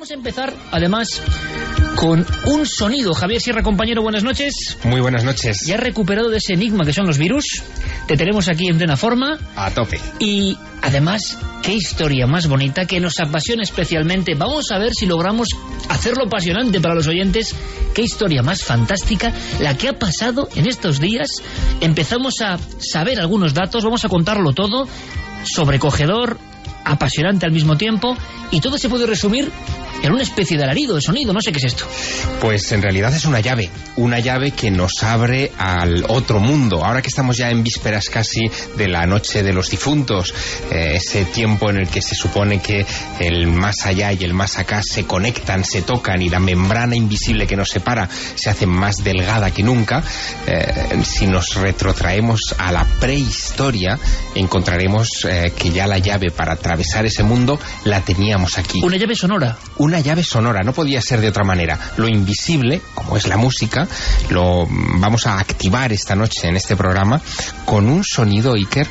Vamos a empezar, además, con un sonido. Javier Sierra, compañero, buenas noches. Muy buenas noches. Ya has recuperado de ese enigma que son los virus. Te tenemos aquí en plena forma. A tope. Y, además, qué historia más bonita que nos apasiona especialmente. Vamos a ver si logramos hacerlo apasionante para los oyentes. Qué historia más fantástica la que ha pasado en estos días. Empezamos a saber algunos datos, vamos a contarlo todo. Sobrecogedor, apasionante al mismo tiempo, y todo se puede resumir en una especie de alarido, de sonido. No sé qué es esto. Pues en realidad es una llave que nos abre al otro mundo. Ahora que estamos ya en vísperas casi de la noche de los difuntos, ese tiempo en el que se supone que el más allá y el más acá se conectan, se tocan, y la membrana invisible que nos separa se hace más delgada que nunca, si nos retrotraemos a la prehistoria, encontraremos que ya la llave para atravesar ese mundo la teníamos aquí. Una llave sonora. Una llave sonora, no podía ser de otra manera. Lo invisible, como es la música, lo vamos a activar esta noche en este programa con un sonido, Iker,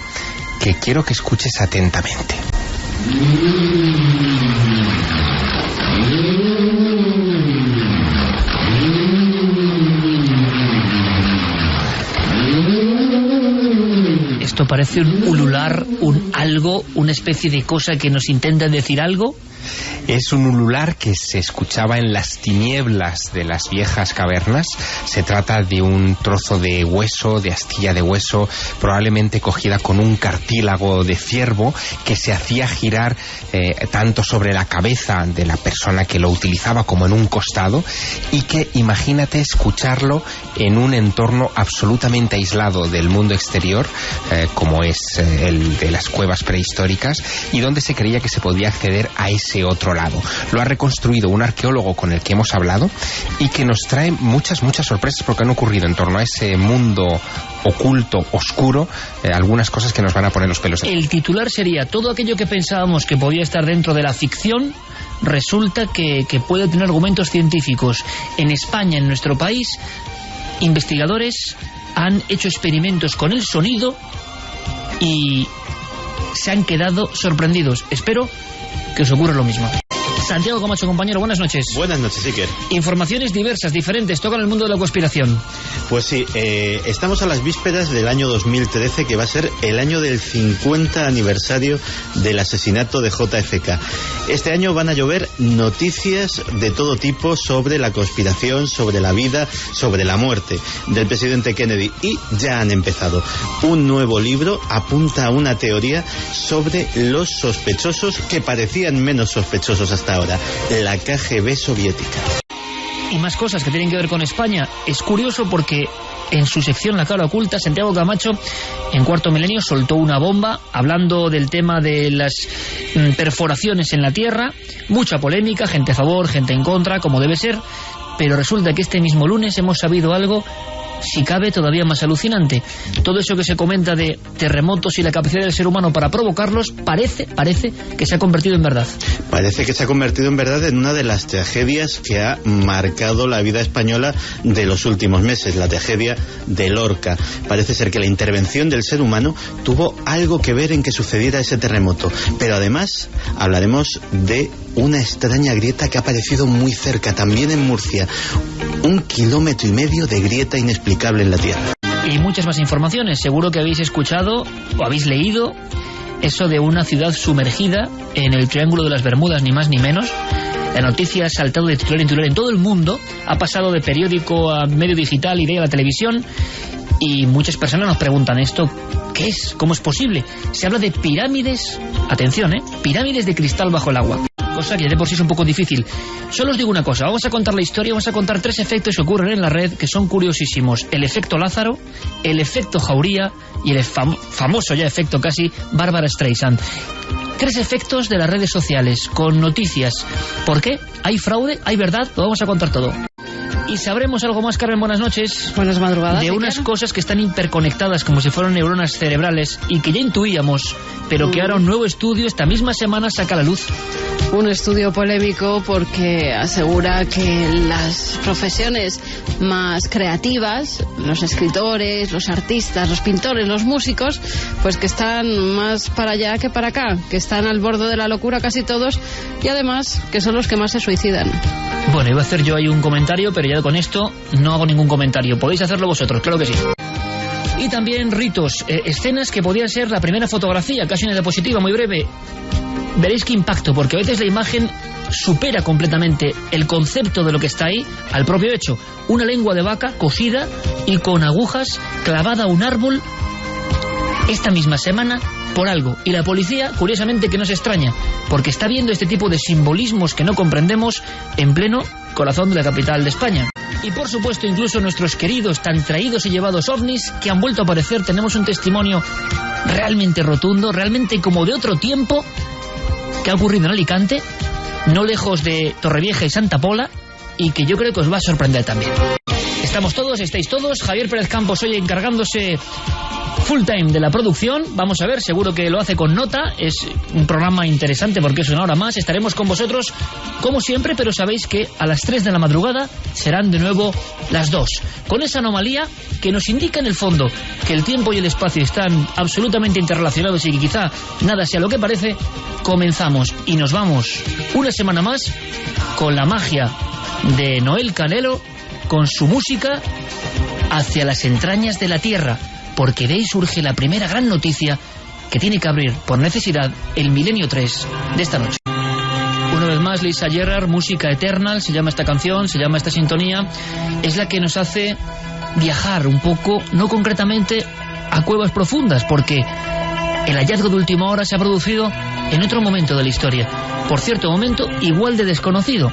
que quiero que escuches atentamente. Esto parece un ulular, un algo, una especie de cosa que nos intenta decir algo. Es un ulular que se escuchaba en las tinieblas de las viejas cavernas. Se trata de un trozo de hueso, de astilla de hueso, probablemente cogida con un cartílago de ciervo, que se hacía girar tanto sobre la cabeza de la persona que lo utilizaba como en un costado, y que imagínate escucharlo en un entorno absolutamente aislado del mundo exterior, como es el de las cuevas prehistóricas, y donde se creía que se podía acceder a ese otro lado. Lo ha reconstruido un arqueólogo con el que hemos hablado y que nos trae muchas sorpresas, porque han ocurrido en torno a ese mundo oculto, oscuro, algunas cosas que nos van a poner los pelos de punta. El titular sería: todo aquello que pensábamos que podía estar dentro de la ficción resulta que puede tener argumentos científicos. En España, en nuestro país, investigadores han hecho experimentos con el sonido y se han quedado sorprendidos. Espero que os ocurra lo mismo. Santiago Camacho, compañero, buenas noches. Buenas noches, Iker. Informaciones diversas, diferentes, tocan el mundo de la conspiración. Pues sí, estamos a las vísperas del año 2013, que va a ser el año del 50 aniversario del asesinato de JFK. Este año van a llover noticias de todo tipo sobre la conspiración, sobre la vida, sobre la muerte del presidente Kennedy, y ya han empezado. Un nuevo libro apunta a una teoría sobre los sospechosos que parecían menos sospechosos hasta ahora, la KGB soviética. Y más cosas que tienen que ver con España. Es curioso porque en su sección La Cara Oculta, Santiago Camacho, en Cuarto Milenio, soltó una bomba hablando del tema de las perforaciones en la tierra. Mucha polémica, gente a favor, gente en contra, como debe ser. Pero resulta que este mismo lunes hemos sabido algo, si cabe, todavía más alucinante. Todo eso que se comenta de terremotos y la capacidad del ser humano para provocarlos parece que se ha convertido en verdad. Parece que se ha convertido en verdad en una de las tragedias que ha marcado la vida española de los últimos meses, la tragedia de Lorca. Parece ser que la intervención del ser humano tuvo algo que ver en que sucediera ese terremoto. Pero además hablaremos de una extraña grieta que ha aparecido muy cerca, también en Murcia. 1,5 kilómetros de grieta inexplicable en la tierra. Y muchas más informaciones. Seguro que habéis escuchado o habéis leído eso de una ciudad sumergida en el Triángulo de las Bermudas, ni más ni menos. La noticia ha saltado de titular en titular en todo el mundo, ha pasado de periódico a medio digital y de a la televisión, y muchas personas nos preguntan: ¿esto qué es? ¿Cómo es posible? Se habla de pirámides, atención, pirámides de cristal bajo el agua. Cosa que de por sí es un poco difícil. Solo os digo una cosa, vamos a contar la historia, vamos a contar 3 efectos que ocurren en la red que son curiosísimos: el efecto Lázaro, el efecto Jauría y el famoso ya efecto casi Bárbara Streisand. 3 efectos de las redes sociales con noticias. ¿Por qué? ¿Hay fraude? ¿Hay verdad? Lo vamos a contar todo. Y sabremos algo más, Carmen, buenas noches. Buenas madrugadas. De unas cosas que están hiperconectadas como si fueran neuronas cerebrales y que ya intuíamos, pero que ahora un nuevo estudio esta misma semana saca a la luz. Un estudio polémico porque asegura que las profesiones más creativas, los escritores, los artistas, los pintores, los músicos, pues que están más para allá que para acá, que están al borde de la locura casi todos y además que son los que más se suicidan. Bueno, iba a hacer yo ahí un comentario, pero ya con esto no hago ningún comentario. Podéis hacerlo vosotros, claro que sí. Y también ritos, escenas que podían ser la primera fotografía, casi una diapositiva muy breve. Veréis qué impacto, porque a veces la imagen supera completamente el concepto de lo que está ahí al propio hecho. Una lengua de vaca cosida y con agujas clavada a un árbol esta misma semana por algo. Y la policía, curiosamente, que no se extraña, porque está viendo este tipo de simbolismos que no comprendemos en pleno corazón de la capital de España. Y por supuesto, incluso nuestros queridos, tan traídos y llevados ovnis que han vuelto a aparecer. Tenemos un testimonio realmente rotundo, realmente como de otro tiempo, que ha ocurrido en Alicante, no lejos de Torrevieja y Santa Pola, y que yo creo que os va a sorprender también. Estamos todos, estáis todos. Javier Pérez Campos hoy encargándose full time de la producción. Vamos a ver, seguro que lo hace con nota. Es un programa interesante porque es una hora más. Estaremos con vosotros como siempre, pero sabéis que a las 3 de la madrugada serán de nuevo las 2. Con esa anomalía que nos indica en el fondo que el tiempo y el espacio están absolutamente interrelacionados y que quizá nada sea lo que parece. Comenzamos y nos vamos una semana más con la magia de Noel Canelo, con su música hacia las entrañas de la tierra, porque de ahí surge la primera gran noticia que tiene que abrir por necesidad el Milenio 3 de esta noche. Una vez más, Lisa Gerrard, Música Eternal, se llama esta canción, se llama esta sintonía, es la que nos hace viajar un poco, no concretamente a cuevas profundas, porque el hallazgo de última hora se ha producido en otro momento de la historia, por cierto momento igual de desconocido.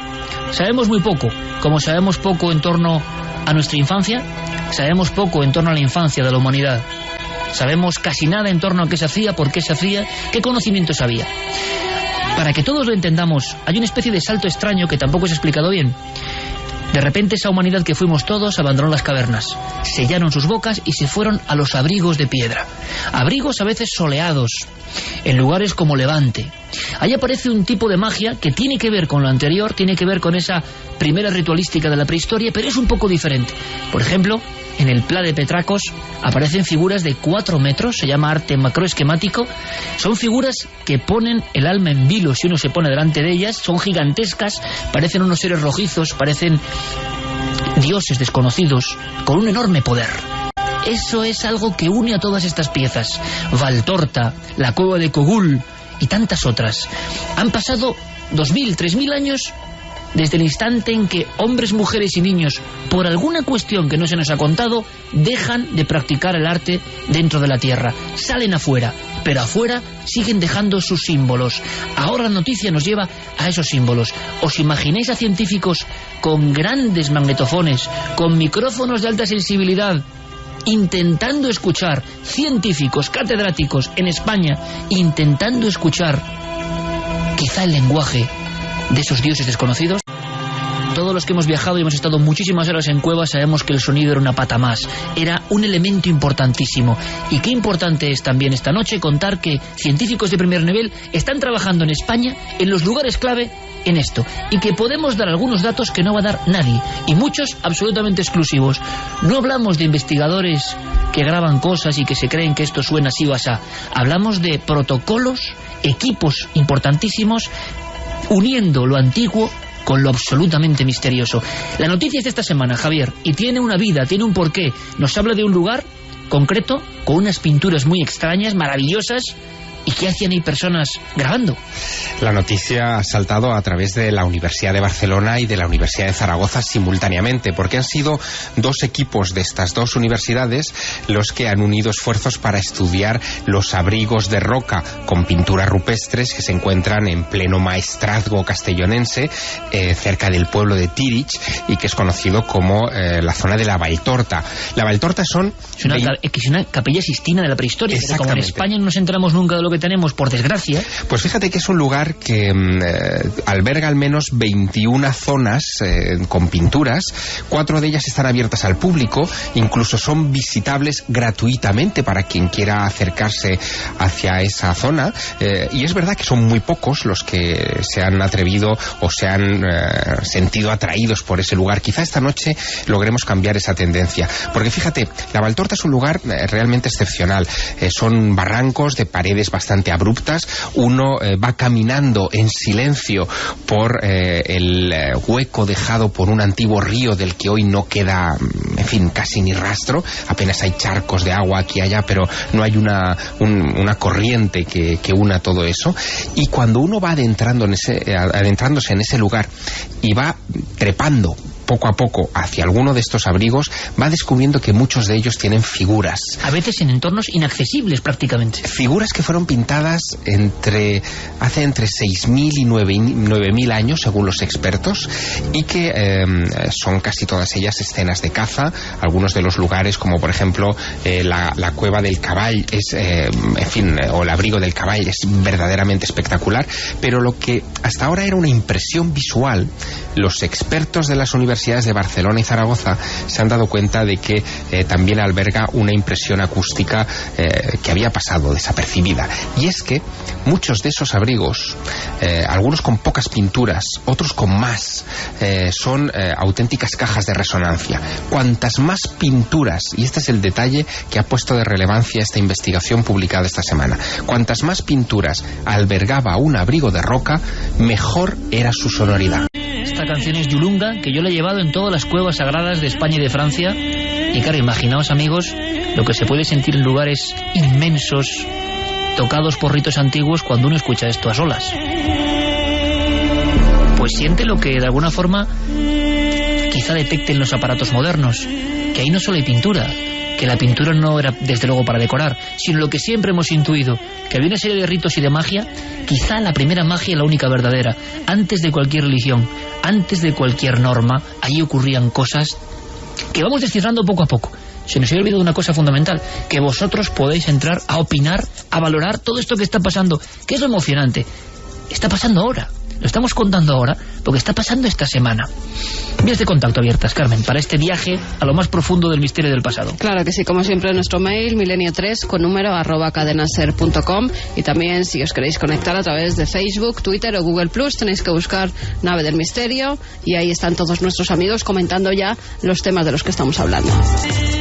Sabemos muy poco, como sabemos poco en torno a nuestra infancia, sabemos poco en torno a la infancia de la humanidad. Sabemos casi nada en torno a qué se hacía, por qué se hacía, qué conocimientos había. Para que todos lo entendamos, hay una especie de salto extraño que tampoco se ha explicado bien. De repente esa humanidad que fuimos todos abandonó las cavernas, sellaron sus bocas y se fueron a los abrigos de piedra. Abrigos a veces soleados, en lugares como Levante. Ahí aparece un tipo de magia que tiene que ver con lo anterior, tiene que ver con esa primera ritualística de la prehistoria, pero es un poco diferente. Por ejemplo, en el Pla de Petracos aparecen figuras de 4 metros, se llama arte macroesquemático. Son figuras que ponen el alma en vilo si uno se pone delante de ellas, son gigantescas, parecen unos seres rojizos, parecen dioses desconocidos, con un enorme poder. Eso es algo que une a todas estas piezas. Valtorta, la cueva de Cogul y tantas otras. Han pasado 2000, 3000 años desde el instante en que hombres, mujeres y niños, por alguna cuestión que no se nos ha contado, dejan de practicar el arte dentro de la tierra. Salen afuera, pero afuera siguen dejando sus símbolos. Ahora la noticia nos lleva a esos símbolos. ¿Os imagináis a científicos con grandes magnetofones, con micrófonos de alta sensibilidad, intentando escuchar, científicos, catedráticos en España, intentando escuchar quizá el lenguaje de esos dioses desconocidos? Todos los que hemos viajado y hemos estado muchísimas horas en cuevas sabemos que el sonido era una pata más, era un elemento importantísimo. Y qué importante es también esta noche contar que científicos de primer nivel están trabajando en España en los lugares clave en esto, y que podemos dar algunos datos que no va a dar nadie, y muchos absolutamente exclusivos. No hablamos de investigadores que graban cosas y que se creen que esto suena así o asá. Hablamos de protocolos, equipos importantísimos, uniendo lo antiguo con lo absolutamente misterioso. La noticia es de esta semana, Javier, y tiene una vida, tiene un porqué. Nos habla de un lugar concreto, con unas pinturas muy extrañas, maravillosas. ¿Y qué hacían ahí personas grabando? La noticia ha saltado a través de la Universidad de Barcelona y de la Universidad de Zaragoza simultáneamente, porque han sido dos equipos de estas dos universidades los que han unido esfuerzos para estudiar los abrigos de roca con pinturas rupestres que se encuentran en pleno maestrazgo castellonense, cerca del pueblo de Tírig, y que es conocido como la zona de la Valtorta. La Valtorta es una capilla sistina de la prehistoria, pero como en España no nos enteramos nunca de lo que que tenemos, por desgracia. Pues fíjate que es un lugar que alberga al menos 21 zonas con pinturas. 4 de ellas están abiertas al público, incluso son visitables gratuitamente para quien quiera acercarse hacia esa zona. Y es verdad que son muy pocos los que se han atrevido o se han sentido atraídos por ese lugar. Quizá esta noche logremos cambiar esa tendencia, porque fíjate, la Valtorta es un lugar realmente excepcional. Son barrancos de paredes bastante abruptas. Uno va caminando en silencio por el hueco dejado por un antiguo río del que hoy no queda, en fin, casi ni rastro. Apenas hay charcos de agua aquí y allá, pero no hay una corriente que una todo eso. Y cuando uno va adentrándose en ese lugar y va trepando poco a poco hacia alguno de estos abrigos, va descubriendo que muchos de ellos tienen figuras. A veces en entornos inaccesibles prácticamente. Figuras que fueron pintadas hace entre 6.000 y 9.000 años, según los expertos, y que son casi todas ellas escenas de caza. Algunos de los lugares, como por ejemplo la cueva del caball, o el abrigo del caball, es verdaderamente espectacular. Pero lo que hasta ahora era una impresión visual, los expertos de las universidades de Barcelona y Zaragoza se han dado cuenta de que también alberga una impresión acústica que había pasado desapercibida. Y es que muchos de esos abrigos, algunos con pocas pinturas, otros con más, son auténticas cajas de resonancia. Cuantas más pinturas, y este es el detalle que ha puesto de relevancia esta investigación publicada esta semana, cuantas más pinturas albergaba un abrigo de roca, mejor era su sonoridad. Esta canción es Yulunga, que yo la he llevado en todas las cuevas sagradas de España y de Francia. Y claro, imaginaos, amigos, lo que se puede sentir en lugares inmensos, tocados por ritos antiguos, cuando uno escucha esto a solas. Pues siente lo que de alguna forma quizá detecten los aparatos modernos, que ahí no solo hay pintura, que la pintura no era desde luego para decorar, sino lo que siempre hemos intuido, que había una serie de ritos y de magia, quizá la primera magia y la única verdadera. Antes de cualquier religión, antes de cualquier norma, allí ocurrían cosas que vamos descifrando poco a poco. Se nos había olvidado una cosa fundamental, que vosotros podéis entrar a opinar, a valorar todo esto que está pasando, que es lo emocionante. Está pasando ahora. Lo estamos contando ahora porque está pasando esta semana. Vías de contacto abiertas, Carmen, para este viaje a lo más profundo del misterio del pasado. Claro que sí, como siempre, nuestro mail milenio3@cadenaser.com, y también si os queréis conectar a través de Facebook, Twitter o Google Plus, tenéis que buscar Nave del Misterio y ahí están todos nuestros amigos comentando ya los temas de los que estamos hablando.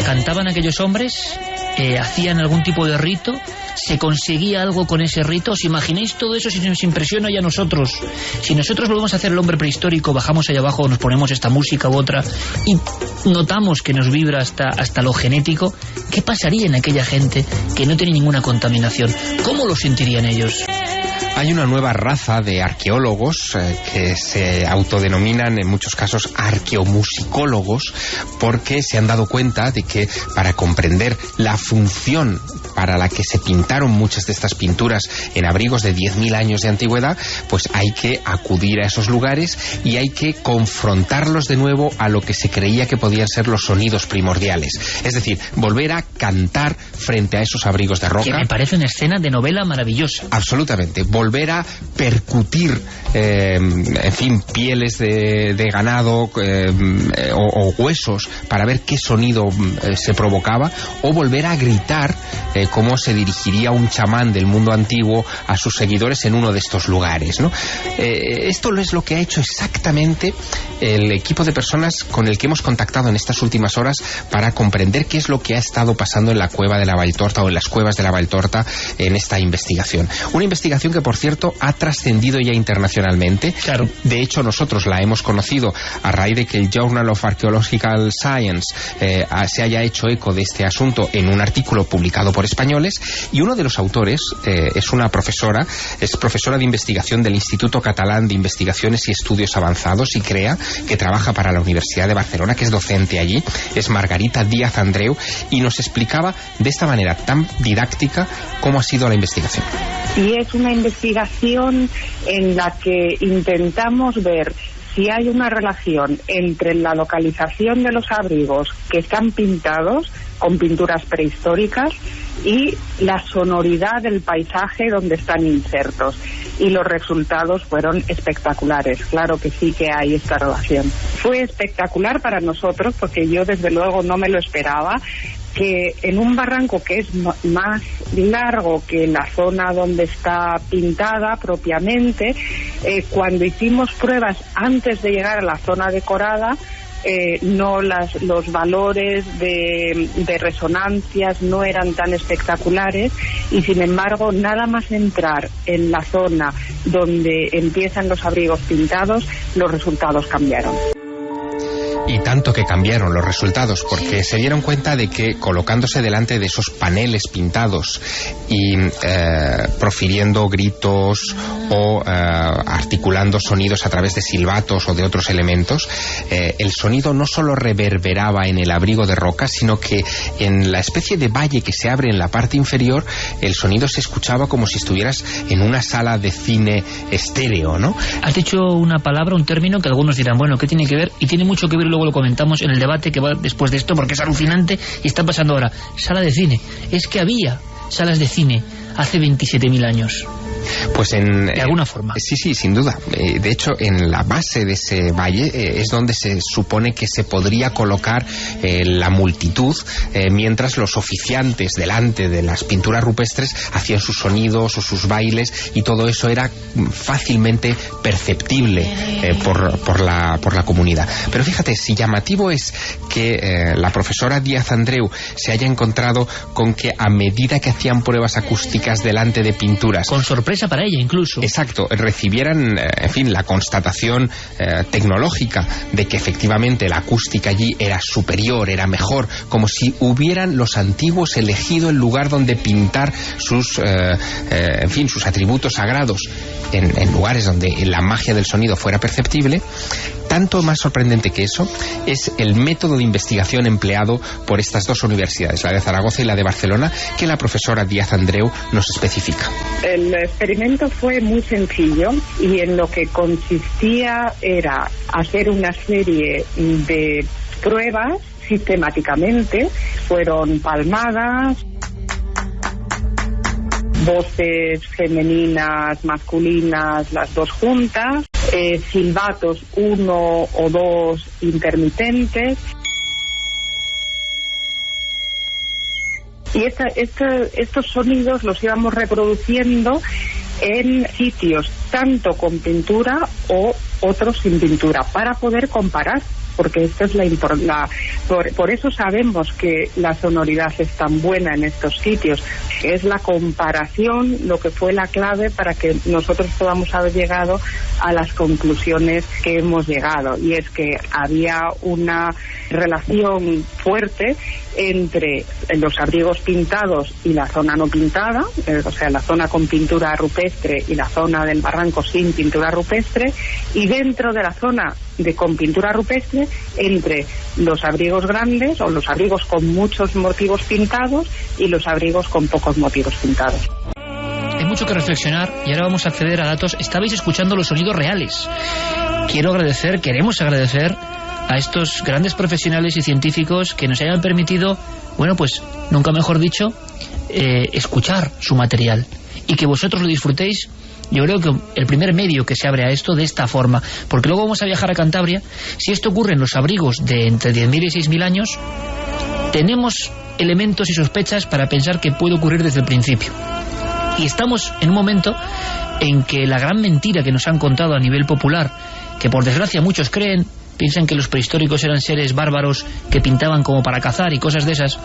¿Cantaban aquellos hombres? ¿Hacían algún tipo de rito? ¿Se conseguía algo con ese rito? ¿Os imagináis todo eso si nos impresiona ya a nosotros? Si nosotros volvemos a hacer el hombre prehistórico, bajamos allá abajo, nos ponemos esta música u otra y notamos que nos vibra hasta lo genético, ¿qué pasaría en aquella gente que no tiene ninguna contaminación? ¿Cómo lo sentirían ellos? Hay una nueva raza de arqueólogos que se autodenominan en muchos casos arqueomusicólogos, porque se han dado cuenta de que para comprender la función para la que se pintaron muchas de estas pinturas en abrigos de 10.000 años de antigüedad, pues hay que acudir a esos lugares y hay que confrontarlos de nuevo a lo que se creía que podían ser los sonidos primordiales. Es decir, volver a cantar frente a esos abrigos de roca. Que me parece una escena de novela maravillosa. Absolutamente. Volver a percutir, en fin, pieles de ganado o huesos para ver qué sonido se provocaba, o volver a gritar cómo se dirigiría un chamán del mundo antiguo a sus seguidores en uno de estos lugares, ¿no? Esto es lo que ha hecho exactamente el equipo de personas con el que hemos contactado en estas últimas horas para comprender qué es lo que ha estado pasando en la cueva de la Valtorta o en las cuevas de la Valtorta en esta investigación. Una investigación que, por cierto, ha trascendido ya internacionalmente. Claro. De hecho, nosotros la hemos conocido a raíz de que el Journal of Archaeological Science se haya hecho eco de este asunto en un artículo publicado por españoles, y uno de los autores es profesora de investigación del Instituto Catalán de Investigaciones y Estudios Avanzados, ICREA, que trabaja para la Universidad de Barcelona, que es docente allí, es Margarita Díaz Andreu, y nos explicaba de esta manera tan didáctica cómo ha sido la investigación. Y es una investigación en la que intentamos ver si hay una relación entre la localización de los abrigos que están pintados con pinturas prehistóricas y la sonoridad del paisaje donde están insertos. Y los resultados fueron espectaculares. Claro que sí que hay esta relación. Fue espectacular para nosotros porque yo desde luego no me lo esperaba, que en un barranco que es más largo que la zona donde está pintada propiamente, cuando hicimos pruebas antes de llegar a la zona decorada, los valores de resonancias no eran tan espectaculares, y sin embargo nada más entrar en la zona donde empiezan los abrigos pintados, los resultados cambiaron. Y tanto que cambiaron los resultados, porque se dieron cuenta de que colocándose delante de esos paneles pintados y profiriendo gritos o articulando sonidos a través de silbatos o de otros elementos, el sonido no solo reverberaba en el abrigo de roca, sino que en la especie de valle que se abre en la parte inferior, el sonido se escuchaba como si estuvieras en una sala de cine estéreo, ¿no? Has dicho una palabra, un término que algunos dirán, bueno, ¿qué tiene que ver? Y tiene mucho que ver, luego lo comentamos en el debate que va después de esto, porque es alucinante y está pasando ahora. Sala de cine. Es que había salas de cine hace 27.000 años. Pues de alguna forma. Sí, sin duda. De hecho, en la base de ese valle es donde se supone que se podría colocar la multitud, mientras los oficiantes delante de las pinturas rupestres hacían sus sonidos o sus bailes, y todo eso era fácilmente perceptible por la comunidad. Pero fíjate, si llamativo es que la profesora Díaz Andreu se haya encontrado con que a medida que hacían pruebas acústicas delante de pinturas, con sorpresa para ella incluso, exacto, recibieran, en fin, la constatación tecnológica de que efectivamente la acústica allí era superior, era mejor, como si hubieran los antiguos elegido el lugar donde pintar sus atributos sagrados en lugares donde la magia del sonido fuera perceptible. Tanto más sorprendente que eso es el método de investigación empleado por estas dos universidades, la de Zaragoza y la de Barcelona, que la profesora Díaz Andreu nos especifica. El experimento fue muy sencillo, y en lo que consistía era hacer una serie de pruebas sistemáticamente. Fueron palmadas, voces femeninas, masculinas, las dos juntas, silbatos, uno o dos intermitentes. Y estos sonidos los íbamos reproduciendo en sitios tanto con pintura o otros sin pintura, para poder comparar, porque esto es por eso sabemos que la sonoridad es tan buena en estos sitios. Es la comparación lo que fue la clave para que nosotros podamos haber llegado a las conclusiones que hemos llegado, y es que había una relación fuerte entre los abrigos pintados y la zona no pintada, o sea, la zona con pintura rupestre y la zona del barranco sin pintura rupestre, y dentro de la zona con pintura rupestre entre los abrigos grandes o los abrigos con muchos motivos pintados y los abrigos con pocos motivos pintados. Hay mucho que reflexionar, y ahora vamos a acceder a datos. Estabais escuchando los sonidos reales. Queremos agradecer a estos grandes profesionales y científicos que nos hayan permitido, bueno, pues nunca mejor dicho, escuchar su material, y que vosotros lo disfrutéis. Yo creo que el primer medio que se abre a esto de esta forma, porque luego vamos a viajar a Cantabria. Si esto ocurre en los abrigos de entre 10.000 y 6.000 años, tenemos elementos y sospechas para pensar que puede ocurrir desde el principio. Y estamos en un momento en que la gran mentira que nos han contado a nivel popular, que por desgracia muchos creen, piensan que los prehistóricos eran seres bárbaros que pintaban como para cazar y cosas de esas,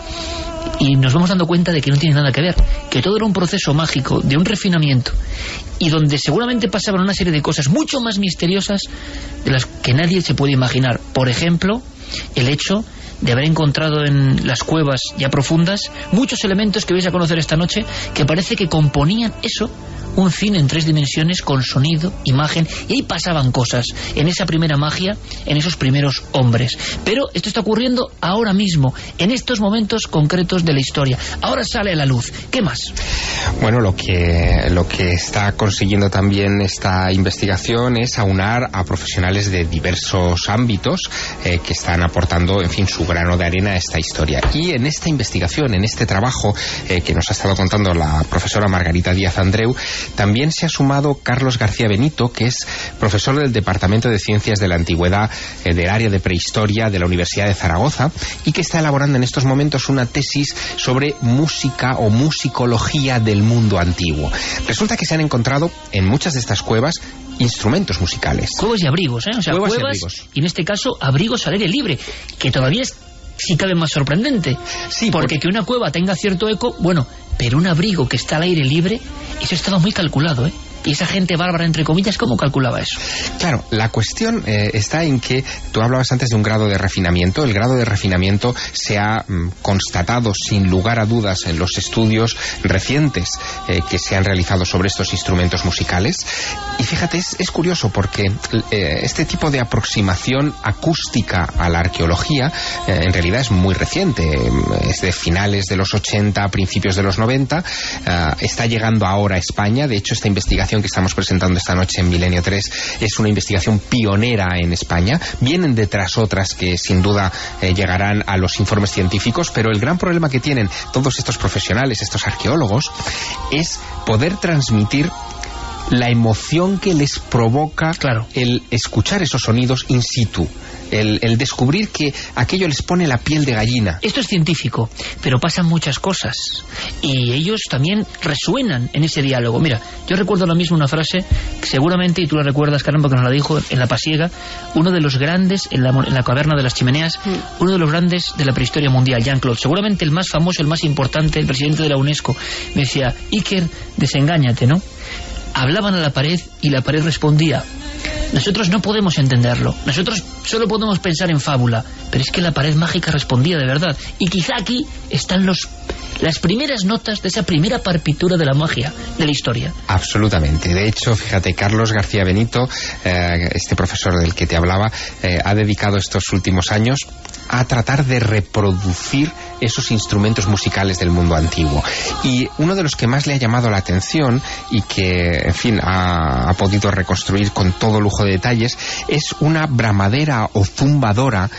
y nos vamos dando cuenta de que no tiene nada que ver, que todo era un proceso mágico de un refinamiento, y donde seguramente pasaban una serie de cosas mucho más misteriosas de las que nadie se puede imaginar. Por ejemplo, el hecho de haber encontrado en las cuevas ya profundas muchos elementos que vais a conocer esta noche, que parece que componían eso, un cine en 3 dimensiones con sonido, imagen, y ahí pasaban cosas, en esa primera magia, en esos primeros hombres. Pero esto está ocurriendo ahora mismo, en estos momentos concretos de la historia. Ahora sale a la luz. ¿Qué más? Bueno, lo que está consiguiendo también esta investigación es aunar a profesionales de diversos ámbitos que están aportando, en fin, su grano de arena a esta historia. Y en esta investigación, en este trabajo que nos ha estado contando la profesora Margarita Díaz Andreu, también se ha sumado Carlos García Benito, que es profesor del Departamento de Ciencias de la Antigüedad del área de prehistoria de la Universidad de Zaragoza, y que está elaborando en estos momentos una tesis sobre música o musicología del mundo antiguo. Resulta que se han encontrado en muchas de estas cuevas instrumentos musicales. Cuevas y abrigos, ¿eh? O sea, cuevas y en este caso abrigos al aire libre, que todavía es, si cabe, más sorprendente. Sí, porque que una cueva tenga cierto eco, bueno, pero un abrigo que está al aire libre, eso estaba muy calculado, ¿eh? Y esa gente bárbara, entre comillas, ¿cómo calculaba eso? Claro, la cuestión está en que tú hablabas antes de un grado de refinamiento. El grado de refinamiento se ha constatado sin lugar a dudas en los estudios recientes que se han realizado sobre estos instrumentos musicales. Y fíjate, es curioso porque este tipo de aproximación acústica a la arqueología en realidad es muy reciente. Es de finales de los 80, principios de los 90. Está llegando ahora a España. De hecho, esta investigación que estamos presentando esta noche en Milenio 3 es una investigación pionera en España. Vienen detrás otras que sin duda llegarán a los informes científicos, pero el gran problema que tienen todos estos profesionales, estos arqueólogos, es poder transmitir la emoción que les provoca, claro, el escuchar esos sonidos in situ. El descubrir que aquello les pone la piel de gallina. Esto es científico, pero pasan muchas cosas y ellos también resuenan en ese diálogo. Mira, yo recuerdo ahora mismo una frase que seguramente, y tú la recuerdas, Carmen, porque nos la dijo en La Pasiega, uno de los grandes en la caverna de las chimeneas, uno de los grandes de la prehistoria mundial, Jean-Claude, seguramente el más famoso, el más importante, el presidente de la UNESCO, me decía: Iker, desengáñate, ¿no? Hablaban a la pared y la pared respondía. Nosotros no podemos entenderlo, nosotros solo podemos pensar en fábula, pero es que la pared mágica respondía de verdad. Y quizá aquí están las primeras notas de esa primera partitura de la magia de la historia. Absolutamente. De hecho, fíjate, Carlos García Benito, este profesor del que te hablaba, ha dedicado estos últimos años a tratar de reproducir esos instrumentos musicales del mundo antiguo. Y uno de los que más le ha llamado la atención y que, en fin, ha podido reconstruir con todo lujo de detalles es una bramadera o zumbadora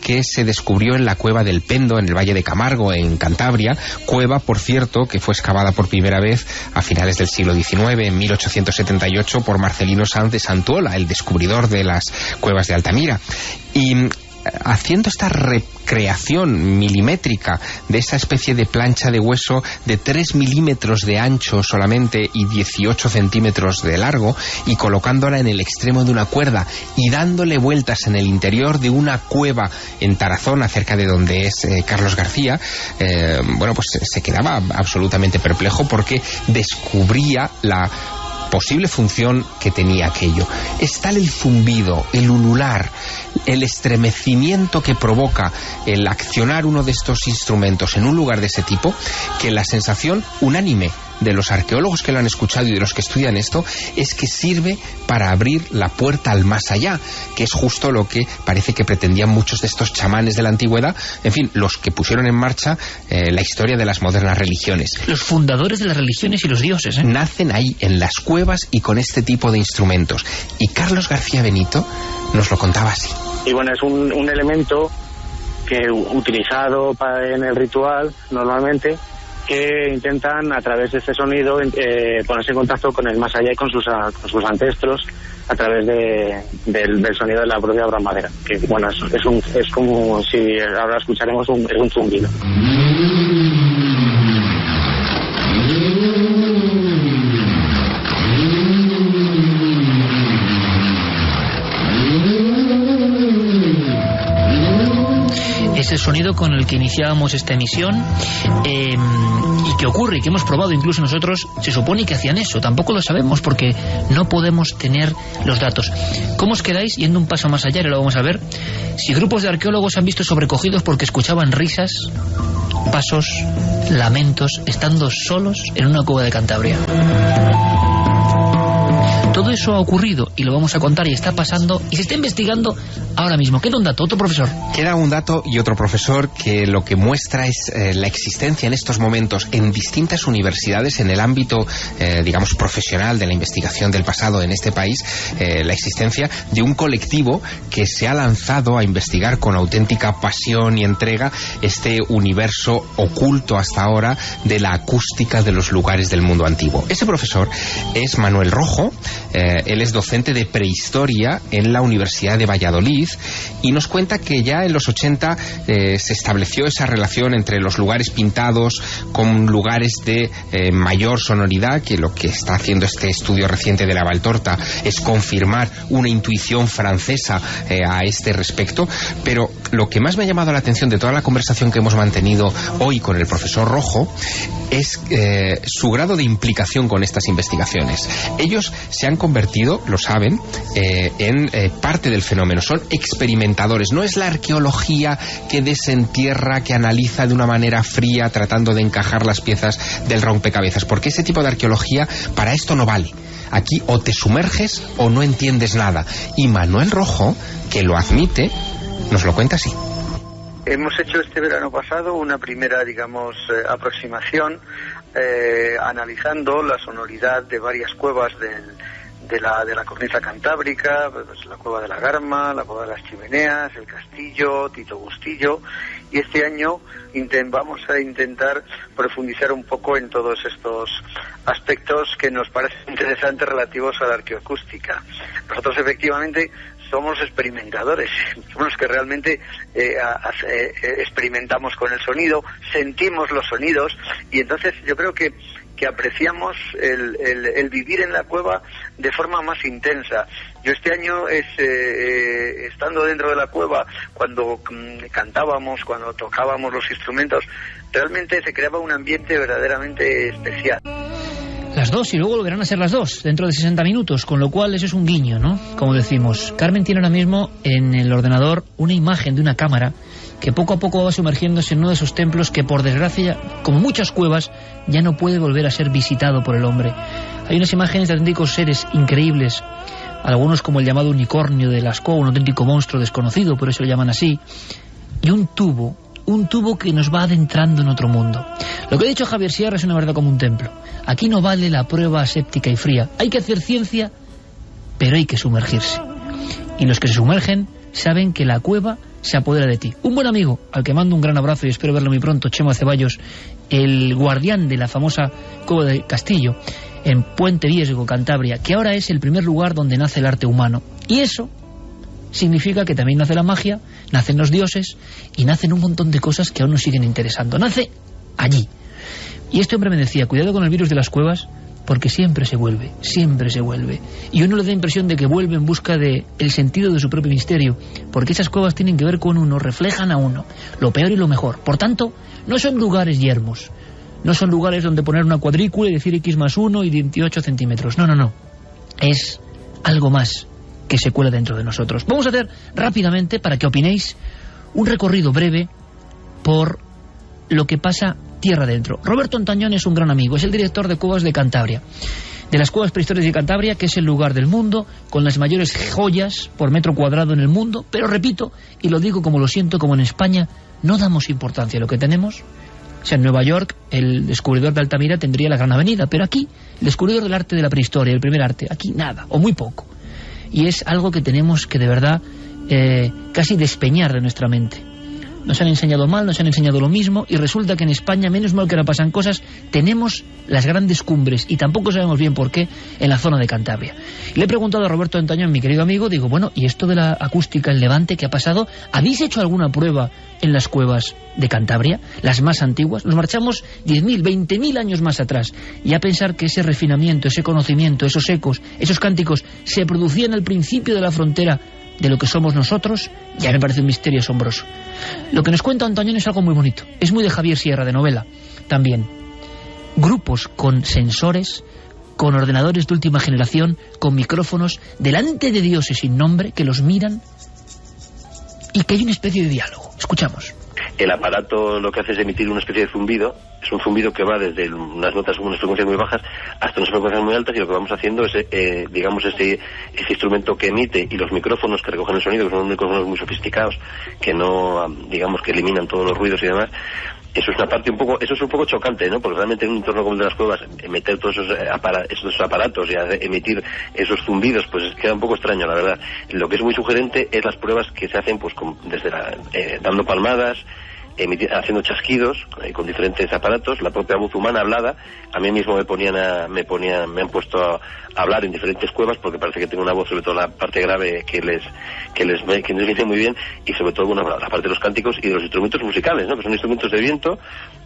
que se descubrió en la cueva del Pendo, en el Valle de Camargo, en Cantabria. Cueva, por cierto, que fue excavada por primera vez a finales del siglo XIX, en 1878, por Marcelino Sanz de Santuola, el descubridor de las cuevas de Altamira. Y haciendo esta recreación milimétrica de esa especie de plancha de hueso de 3 milímetros de ancho solamente y 18 centímetros de largo, y colocándola en el extremo de una cuerda y dándole vueltas en el interior de una cueva en Tarazona, cerca de donde es Carlos García, bueno, pues se quedaba absolutamente perplejo porque descubría la posible función que tenía aquello. Es tal el zumbido, el ulular, el estremecimiento que provoca el accionar uno de estos instrumentos en un lugar de ese tipo, que la sensación unánime de los arqueólogos que lo han escuchado y de los que estudian esto es que sirve para abrir la puerta al más allá, que es justo lo que parece que pretendían muchos de estos chamanes de la antigüedad, en fin, los que pusieron en marcha la historia de las modernas religiones. Los fundadores de las religiones y los dioses, ¿eh? Nacen ahí, en las cuevas y con este tipo de instrumentos. Y Carlos García Benito nos lo contaba así. Y bueno, es un elemento que utilizado en el ritual normalmente, que intentan a través de este sonido ponerse en contacto con el más allá y con sus ancestros a través del sonido de la propia bramadera, que bueno, es como si ahora escucharemos un zumbido. Es el sonido con el que iniciábamos esta emisión y que ocurre y que hemos probado incluso nosotros. Se supone que hacían eso, tampoco lo sabemos porque no podemos tener los datos. ¿Cómo os quedáis yendo un paso más allá? Y lo vamos a ver. Si grupos de arqueólogos han visto sobrecogidos porque escuchaban risas, pasos, lamentos, estando solos en una cueva de Cantabria. todo eso ha ocurrido y lo vamos a contar y está pasando y se está investigando ahora mismo. Queda un dato, otro profesor. Queda un dato y otro profesor que lo que muestra es la existencia en estos momentos en distintas universidades en el ámbito, digamos, profesional de la investigación del pasado en este país, la existencia de un colectivo que se ha lanzado a investigar con auténtica pasión y entrega este universo oculto hasta ahora de la acústica de los lugares del mundo antiguo. Ese profesor es Manuel Rojo, él es docente de prehistoria en la Universidad de Valladolid y nos cuenta que ya en los 80 se estableció esa relación entre los lugares pintados con lugares de mayor sonoridad, que lo que está haciendo este estudio reciente de la Valtorta es confirmar una intuición francesa a este respecto. Pero lo que más me ha llamado la atención de toda la conversación que hemos mantenido hoy con el profesor Rojo es su grado de implicación con estas investigaciones. Ellos se han convertido, lo saben, en parte del fenómeno. Son experimentadores. No es la arqueología que desentierra, que analiza de una manera fría tratando de encajar las piezas del rompecabezas, porque ese tipo de arqueología para esto no vale. Aquí o te sumerges o no entiendes nada. Y Manuel Rojo, que lo admite, nos lo cuenta así. Hemos hecho este verano pasado una primera, digamos, aproximación analizando la sonoridad de varias cuevas de la cornisa cantábrica, pues la cueva de la Garma, la cueva de las Chimeneas, el Castillo, Tito Bustillo, y este año vamos a intentar profundizar un poco en todos estos aspectos que nos parecen interesantes relativos a la arqueoacústica. Nosotros efectivamente somos experimentadores, somos los que realmente experimentamos con el sonido, sentimos los sonidos, y entonces yo creo que apreciamos el vivir en la cueva de forma más intensa. Yo este año, estando dentro de la cueva, cuando cantábamos, cuando tocábamos los instrumentos, realmente se creaba un ambiente verdaderamente especial. Las 2 y luego volverán a ser las 2 dentro de 60 minutos, con lo cual eso es un guiño, ¿no? Como decimos, Carmen tiene ahora mismo en el ordenador una imagen de una cámara que poco a poco va sumergiéndose en uno de esos templos que, por desgracia, como muchas cuevas, ya no puede volver a ser visitado por el hombre. Hay unas imágenes de auténticos seres increíbles, algunos como el llamado unicornio de Lascaux, un auténtico monstruo desconocido, por eso lo llaman así, y un tubo que nos va adentrando en otro mundo. Lo que ha dicho Javier Sierra es una verdad como un templo. Aquí no vale la prueba aséptica y fría. Hay que hacer ciencia, pero hay que sumergirse. Y los que se sumergen saben que la cueva se apodera de ti. Un buen amigo, al que mando un gran abrazo y espero verlo muy pronto, Chema Ceballos, el guardián de la famosa cueva del Castillo, en Puente Viesgo, Cantabria, que ahora es el primer lugar donde nace el arte humano. Y eso significa que también nace la magia, nacen los dioses y nacen un montón de cosas que aún nos siguen interesando. Nace allí. Y este hombre me decía, cuidado con el virus de las cuevas, porque siempre se vuelve. Y uno le da la impresión de que vuelve en busca de el sentido de su propio misterio, porque esas cuevas tienen que ver con uno, reflejan a uno, lo peor y lo mejor. Por tanto, no son lugares yermos, no son lugares donde poner una cuadrícula y decir x+1 y 28 centímetros. No. Es algo más que se cuela dentro de nosotros. Vamos a hacer rápidamente, para que opinéis, un recorrido breve por lo que pasa tierra adentro. Roberto Antañón es un gran amigo, es el director de Cuevas de Cantabria, de las Cuevas Prehistóricas de Cantabria, que es el lugar del mundo con las mayores joyas por metro cuadrado en el mundo, pero repito, y lo digo como lo siento, como en España no damos importancia a lo que tenemos. O sea, en Nueva York el descubridor de Altamira tendría la Gran Avenida, pero aquí el descubridor del arte de la prehistoria, el primer arte, aquí nada, o muy poco. Y es algo que tenemos que de verdad casi despeñar de nuestra mente. Nos han enseñado mal, nos han enseñado lo mismo, y resulta que en España, menos mal que no pasan cosas, tenemos las grandes cumbres, y tampoco sabemos bien por qué, en la zona de Cantabria. Le he preguntado a Roberto Antañón, mi querido amigo, digo, bueno, ¿y esto de la acústica en Levante qué ha pasado? ¿Habéis hecho alguna prueba en las cuevas de Cantabria, las más antiguas? Nos marchamos 10.000, 20.000 años más atrás, y a pensar que ese refinamiento, ese conocimiento, esos ecos, esos cánticos, se producían al principio de la frontera de lo que somos nosotros, ya me parece un misterio asombroso. Lo que nos cuenta Antañón es algo muy bonito, es muy de Javier Sierra, de novela también. Grupos con sensores, con ordenadores de última generación, con micrófonos, delante de dioses sin nombre, que los miran y que hay una especie de diálogo. Escuchamos. El aparato lo que hace es emitir una especie de zumbido, Es un zumbido que va desde unas notas con unas frecuencias muy bajas hasta unas frecuencias muy altas, y lo que vamos haciendo es, digamos, ese instrumento que emite y los micrófonos que recogen el sonido, que son micrófonos muy sofisticados, que no, digamos, que eliminan todos los ruidos y demás. Eso es un poco chocante, ¿no? Porque realmente en un entorno como el de las cuevas, meter todos esos aparatos y emitir esos zumbidos, pues queda un poco extraño, la verdad. Lo que es muy sugerente es las pruebas que se hacen, pues desde dando palmadas, haciendo chasquidos con diferentes aparatos, la propia voz humana hablada. A mí mismo me han puesto a hablar en diferentes cuevas, porque parece que tengo una voz, sobre todo la parte grave, que les viene muy bien, y sobre todo la parte de los cánticos y de los instrumentos musicales, ¿no? Que son instrumentos de viento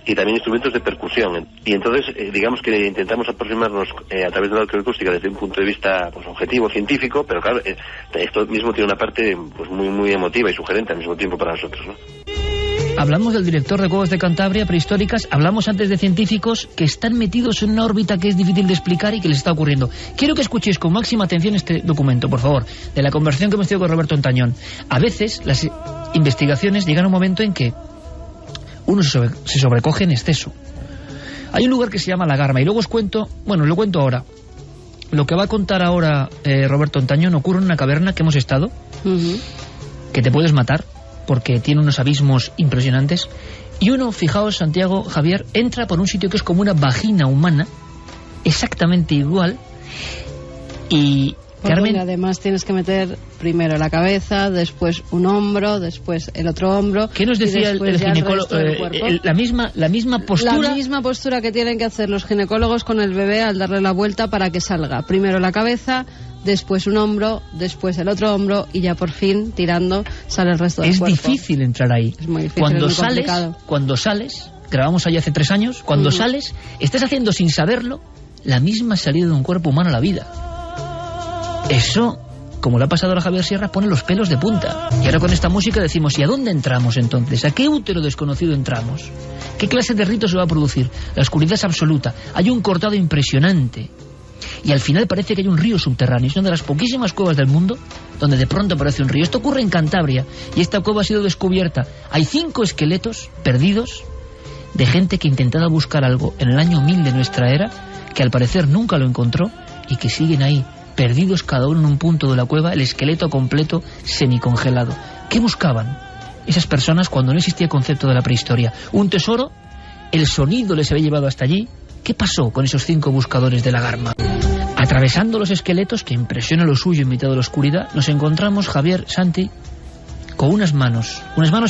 y también instrumentos de percusión. Y entonces, digamos que intentamos aproximarnos a través de la arqueoacústica desde un punto de vista, pues, objetivo, científico, pero claro, esto mismo tiene una parte, pues, muy, muy emotiva y sugerente al mismo tiempo para nosotros, ¿no? Hablamos del director de Cuevas de Cantabria prehistóricas, hablamos antes de científicos que están metidos en una órbita que es difícil de explicar y que les está ocurriendo. Quiero que escuchéis con máxima atención este documento, por favor, de la conversación que hemos tenido con Roberto Ontañón. A veces las investigaciones llegan a un momento en que uno se sobrecoge en exceso. Hay un lugar que se llama La Garma, y luego os cuento, bueno, lo cuento ahora. Lo que va a contar ahora Roberto Ontañón ocurre en una caverna que hemos estado, que te puedes matar, porque tiene unos abismos impresionantes, y uno, fijaos, Santiago, Javier, entra por un sitio que es como una vagina humana, exactamente igual, y Carmen... Además tienes que meter primero la cabeza, después un hombro, después el otro hombro. ¿Qué nos decía el ginecólogo? La misma postura. La misma postura que tienen que hacer los ginecólogos con el bebé al darle la vuelta para que salga. Primero la cabeza, después un hombro, después el otro hombro, y ya por fin, tirando, sale el resto del cuerpo. Es difícil entrar ahí. Es muy difícil, cuando sales, grabamos allí hace 3 años, cuando sales, estás haciendo sin saberlo la misma salida de un cuerpo humano a la vida. Eso, como le ha pasado a Javier Sierra, pone los pelos de punta. Y ahora con esta música decimos, ¿y a dónde entramos entonces? ¿A qué útero desconocido entramos? ¿Qué clase de rito se va a producir? La oscuridad es absoluta. Hay un cortado impresionante. Y al final parece que hay un río subterráneo. Es una de las poquísimas cuevas del mundo donde de pronto aparece un río. Esto ocurre en Cantabria, y esta cueva ha sido descubierta. Hay 5 esqueletos perdidos de gente que intentaba buscar algo en el año 1000 de nuestra era, que al parecer nunca lo encontró, y que siguen ahí, perdidos cada uno en un punto de la cueva, el esqueleto completo semicongelado. ¿Qué buscaban esas personas cuando no existía concepto de la prehistoria? ¿Un tesoro? ¿El sonido les había llevado hasta allí? ¿Qué pasó con esos 5 buscadores de la Garma? Atravesando los esqueletos, que impresiona lo suyo en mitad de la oscuridad, nos encontramos, Javier, Santi, con unas manos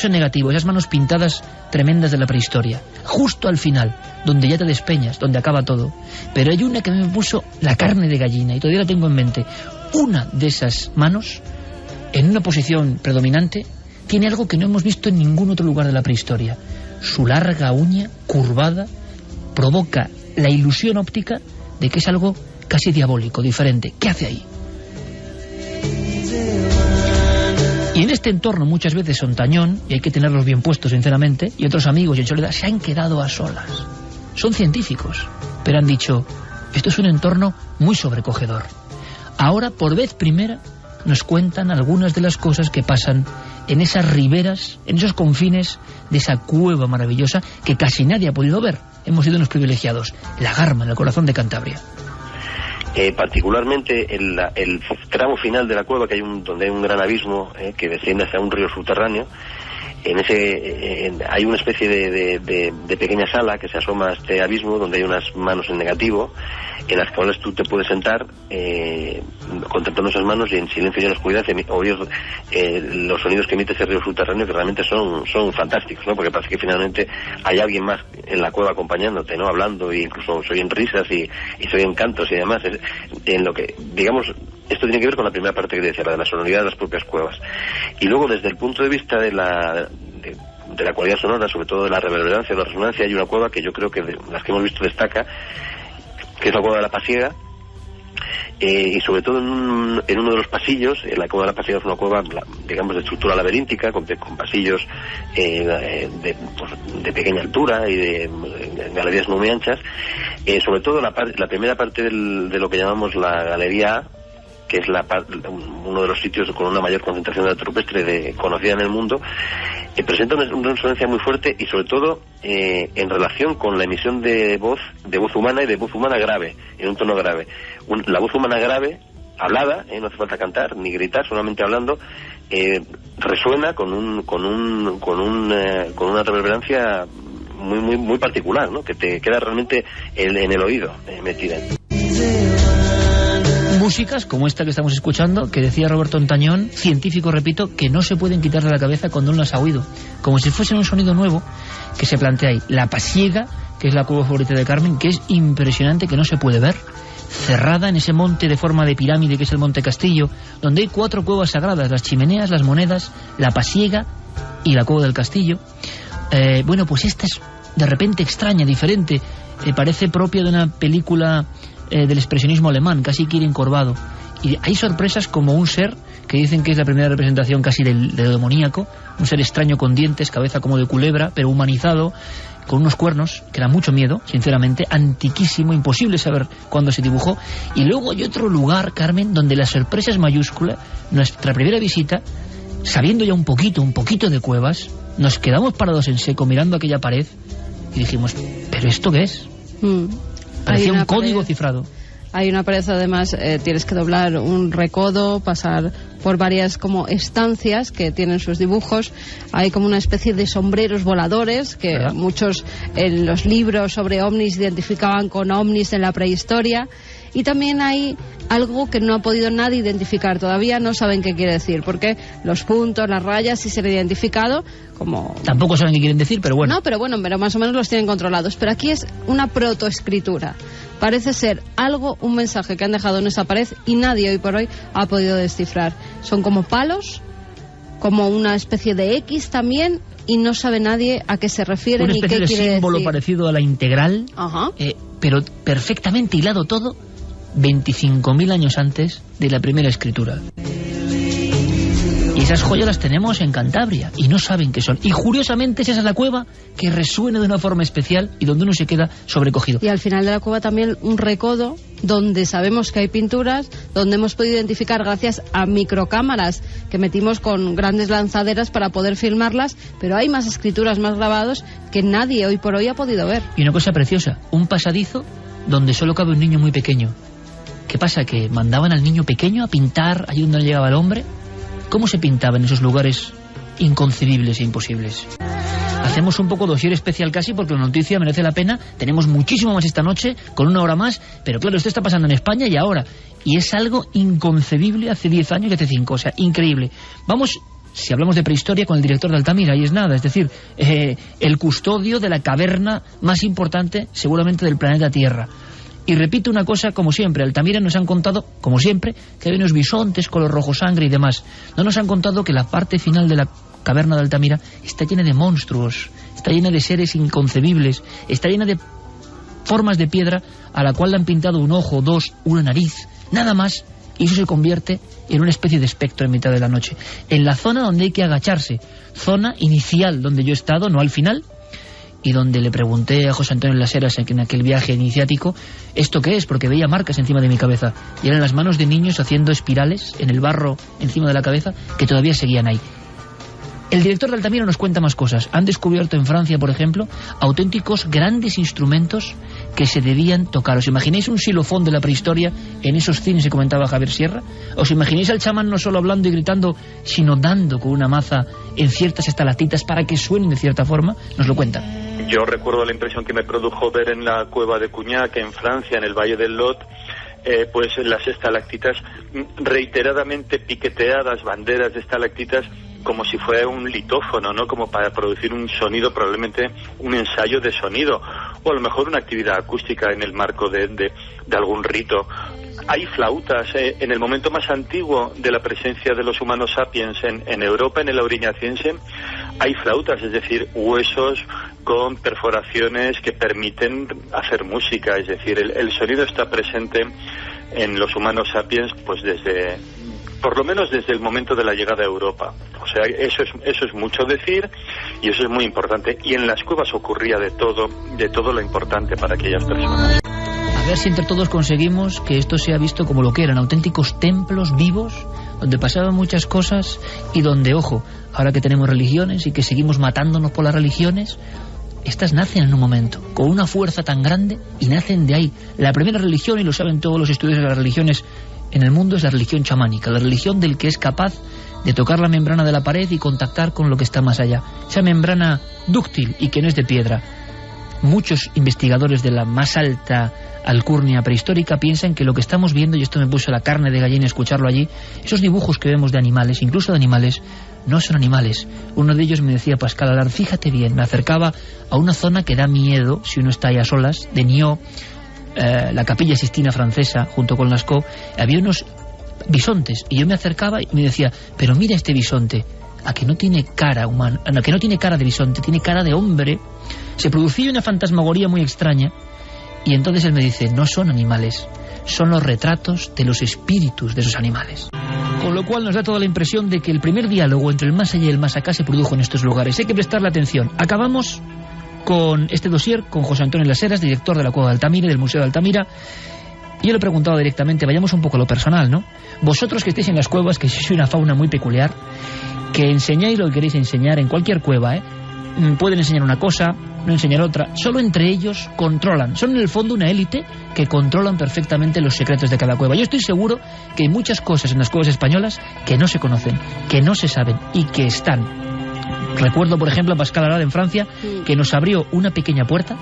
en negativo, esas manos pintadas tremendas de la prehistoria, justo al final, donde ya te despeñas, donde acaba todo. Pero hay una que me puso la carne de gallina, y todavía la tengo en mente. Una de esas manos, en una posición predominante, tiene algo que no hemos visto en ningún otro lugar de la prehistoria. Su larga uña, curvada, provoca la ilusión óptica de que es algo casi diabólico, diferente. ¿Qué hace ahí? Y en este entorno muchas veces Ontañón, y hay que tenerlos bien puestos sinceramente, y otros amigos y en soledad, se han quedado a solas. Son científicos, pero han dicho, esto es un entorno muy sobrecogedor. Ahora, por vez primera, nos cuentan algunas de las cosas que pasan en esas riberas, en esos confines de esa cueva maravillosa que casi nadie ha podido ver. Hemos sido unos privilegiados. La Garma, en el corazón de Cantabria. Particularmente el tramo final de la cueva, que donde hay un gran abismo que desciende hacia un río subterráneo. Hay una especie de pequeña sala que se asoma a este abismo, donde hay unas manos en negativo, en las cuales tú te puedes sentar contemplando esas manos y en silencio y en oscuridad oír los sonidos que emite ese río subterráneo, que realmente son fantásticos, ¿no? Porque parece que finalmente hay alguien más en la cueva acompañándote, ¿no? Hablando, e incluso se oyen risas y se oyen cantos y demás. En lo que, digamos, esto tiene que ver con la primera parte que decía, la de la sonoridad de las propias cuevas. Y luego, desde el punto de vista de la cualidad sonora, sobre todo de la reverberancia o la resonancia, hay una cueva que yo creo que de las que hemos visto destaca, que es la cueva de la Pasiega, y sobre todo en uno de los pasillos. La cueva de la Pasiega es una cueva, digamos, de estructura laberíntica, con pasillos de pequeña altura y de galerías no muy anchas. Sobre todo la primera parte de lo que llamamos la galería A, que es uno de los sitios con una mayor concentración de arte rupestre conocida en el mundo, presenta una resonancia muy fuerte y sobre todo en relación con la emisión de voz humana y de voz humana grave, en un tono grave. La voz humana grave, hablada, no hace falta cantar ni gritar, solamente hablando, resuena con una reverberancia muy particular, ¿no? Que te queda realmente en el oído metida. Músicas como esta que estamos escuchando, que decía Roberto Ontañón, científico, repito, que no se pueden quitar de la cabeza cuando uno las ha oído, como si fuese un sonido nuevo que se plantea ahí. La Pasiega, que es la cueva favorita de Carmen, que es impresionante, que no se puede ver, cerrada en ese monte de forma de pirámide que es el Monte Castillo, donde hay 4 cuevas sagradas: las Chimeneas, las Monedas, la Pasiega y la Cueva del Castillo. Bueno, pues esta es de repente extraña, diferente, parece propia de una película del expresionismo alemán, casi que ir encorvado. Y hay sorpresas como un ser que dicen que es la primera representación casi del demoníaco, un ser extraño con dientes, cabeza como de culebra, pero humanizado, con unos cuernos, que da mucho miedo, sinceramente, antiquísimo, imposible saber cuándo se dibujó. Y luego hay otro lugar, Carmen, donde la sorpresa es mayúscula. Nuestra primera visita, sabiendo ya un poquito de cuevas, nos quedamos parados en seco mirando aquella pared y dijimos, ¿pero esto qué es? Parecía un código cifrado. Hay una pared, además, tienes que doblar un recodo, pasar por varias como estancias que tienen sus dibujos. Hay como una especie de sombreros voladores que muchos en los libros sobre ovnis identificaban con ovnis en la prehistoria. Y también hay algo que no ha podido nadie identificar todavía, no saben qué quiere decir, porque los puntos, las rayas sí se han identificado como... Tampoco saben qué quieren decir, pero bueno. No, pero más o menos los tienen controlados. Pero aquí es una protoescritura. Parece ser un mensaje que han dejado en esa pared y nadie hoy por hoy ha podido descifrar. Son como palos, como una especie de X también, y no sabe nadie a qué se refiere ni qué quiere decir. Una especie de símbolo parecido a la integral, pero perfectamente hilado todo, 25.000 años antes de la primera escritura. Y esas joyas las tenemos en Cantabria y no saben qué son. Y curiosamente esa es la cueva que resuena de una forma especial y donde uno se queda sobrecogido. Y al final de la cueva también un recodo donde sabemos que hay pinturas, donde hemos podido identificar gracias a microcámaras que metimos con grandes lanzaderas para poder filmarlas, pero hay más escrituras, más grabados que nadie hoy por hoy ha podido ver. Y una cosa preciosa, un pasadizo donde solo cabe un niño muy pequeño. ¿Qué pasa? ¿Que mandaban al niño pequeño a pintar allí donde no llegaba el hombre? ¿Cómo se pintaba en esos lugares inconcebibles e imposibles? Hacemos un poco dossier especial casi porque la noticia merece la pena. Tenemos muchísimo más esta noche, con 1 hora más, pero claro, esto está pasando en España y ahora. Y es algo inconcebible hace 10 años y hace 5, o sea, increíble. Vamos, si hablamos de prehistoria, con el director de Altamira, y es nada, es decir, el custodio de la caverna más importante seguramente del planeta Tierra. Y repito una cosa, como siempre, Altamira nos han contado, como siempre, que hay unos bisontes, color rojo sangre y demás. No nos han contado que la parte final de la caverna de Altamira está llena de monstruos, está llena de seres inconcebibles, está llena de formas de piedra a la cual le han pintado un ojo, 2, una nariz, nada más, y eso se convierte en una especie de espectro en mitad de la noche. En la zona donde hay que agacharse, zona inicial donde yo he estado, no al final, y donde le pregunté a José Antonio Las Heras en aquel viaje iniciático, ¿esto qué es? Porque veía marcas encima de mi cabeza, y eran las manos de niños haciendo espirales en el barro encima de la cabeza, que todavía seguían ahí. El director de Altamira nos cuenta más cosas. Han descubierto en Francia, por ejemplo, auténticos grandes instrumentos que se debían tocar. ¿Os imagináis un xilofón de la prehistoria en esos cines que comentaba Javier Sierra? ¿Os imagináis al chamán no solo hablando y gritando, sino dando con una maza en ciertas estalactitas para que suenen de cierta forma? Nos lo cuenta. Yo recuerdo la impresión que me produjo ver en la cueva de Cugnac, en Francia, en el Valle del Lot, pues las estalactitas reiteradamente piqueteadas, banderas de estalactitas, como si fuera un litófono, ¿no? Como para producir un sonido, probablemente un ensayo de sonido, o a lo mejor una actividad acústica en el marco de algún rito. Hay flautas, en el momento más antiguo de la presencia de los humanos sapiens en Europa, en el Auriñaciense, hay flautas, es decir, huesos con perforaciones que permiten hacer música, es decir, el sonido está presente en los humanos sapiens, pues por lo menos desde el momento de la llegada a Europa. O sea, eso es mucho decir y eso es muy importante. Y en las cuevas ocurría de todo lo importante para aquellas personas. A ver si entre todos conseguimos que esto sea visto como lo que eran, auténticos templos vivos, donde pasaban muchas cosas y donde, ojo, ahora que tenemos religiones y que seguimos matándonos por las religiones, estas nacen en un momento, con una fuerza tan grande, y nacen de ahí. La primera religión, y lo saben todos los estudios de las religiones en el mundo, es la religión chamánica, la religión del que es capaz de tocar la membrana de la pared y contactar con lo que está más allá. Esa membrana dúctil y que no es de piedra. Muchos investigadores de la más alta alcurnia prehistórica piensan que lo que estamos viendo, y esto me puso la carne de gallina escucharlo allí, esos dibujos que vemos de animales, incluso de animales, no son animales. Uno de ellos me decía, Pascal Alar, fíjate bien, me acercaba a una zona que da miedo si uno está ahí a solas, de Niort, la Capilla Sixtina francesa, junto con Lascaux, había unos bisontes, y yo me acercaba y me decía, pero mira este bisonte, a que no tiene cara humana, a que no tiene cara de bisonte, tiene cara de hombre. Se producía una fantasmagoría muy extraña, y entonces él me dice, no son animales, son los retratos de los espíritus de esos animales. Con lo cual nos da toda la impresión de que el primer diálogo entre el más allá y el más acá se produjo en estos lugares. Hay que prestarle atención. Acabamos con este dossier con José Antonio Las Heras, director de la Cueva de Altamira, del Museo de Altamira. Y yo le he preguntado directamente, vayamos un poco a lo personal, ¿no? Vosotros que estéis en las cuevas, que sois una fauna muy peculiar, que enseñáis lo que queréis enseñar en cualquier cueva, pueden enseñar una cosa, no enseñar otra, solo entre ellos controlan, son en el fondo una élite que controlan perfectamente los secretos de cada cueva. Yo estoy seguro que hay muchas cosas en las cuevas españolas que no se conocen, que no se saben y que están. Recuerdo, por ejemplo, a Pascal Alar en Francia, que nos abrió una pequeña puerta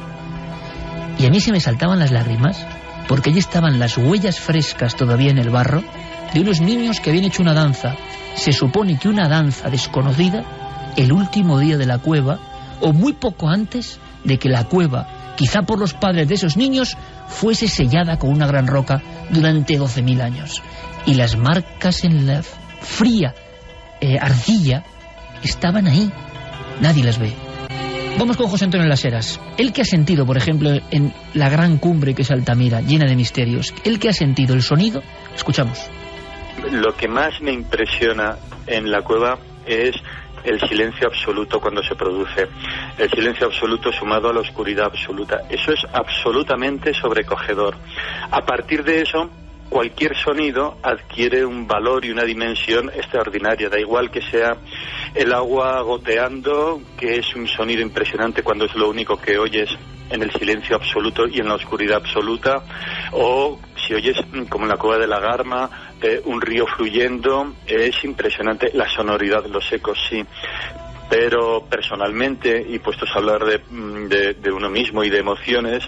y a mí se me saltaban las lágrimas, porque allí estaban las huellas frescas todavía en el barro de unos niños que habían hecho una danza. Se supone que una danza desconocida el último día de la cueva, o muy poco antes de que la cueva, quizá por los padres de esos niños, fuese sellada con una gran roca durante 12.000 años. Y las marcas en la fría arcilla estaban ahí. Nadie las ve. Vamos con José Antonio Las Heras. Él que ha sentido, por ejemplo, en la gran cumbre que es Altamira, llena de misterios, él que ha sentido el sonido, escuchamos. Lo que más me impresiona en la cueva es el silencio absoluto cuando se produce. El silencio absoluto sumado a la oscuridad absoluta. Eso es absolutamente sobrecogedor. A partir de eso, cualquier sonido adquiere un valor y una dimensión extraordinaria. Da igual que sea el agua goteando, que es un sonido impresionante cuando es lo único que oyes en el silencio absoluto y en la oscuridad absoluta, o si oyes, como en la cueva de la Garma, un río fluyendo, es impresionante. La sonoridad, los ecos, sí. Pero personalmente, y puestos a hablar de uno mismo y de emociones,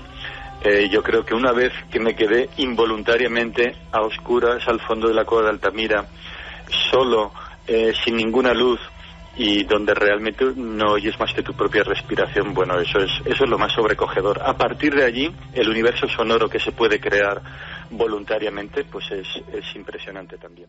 yo creo que una vez que me quedé involuntariamente a oscuras al fondo de la cueva de Altamira, solo, sin ninguna luz, y donde realmente no oyes más que tu propia respiración, bueno, eso es lo más sobrecogedor. A partir de allí, el universo sonoro que se puede crear voluntariamente, pues es impresionante también.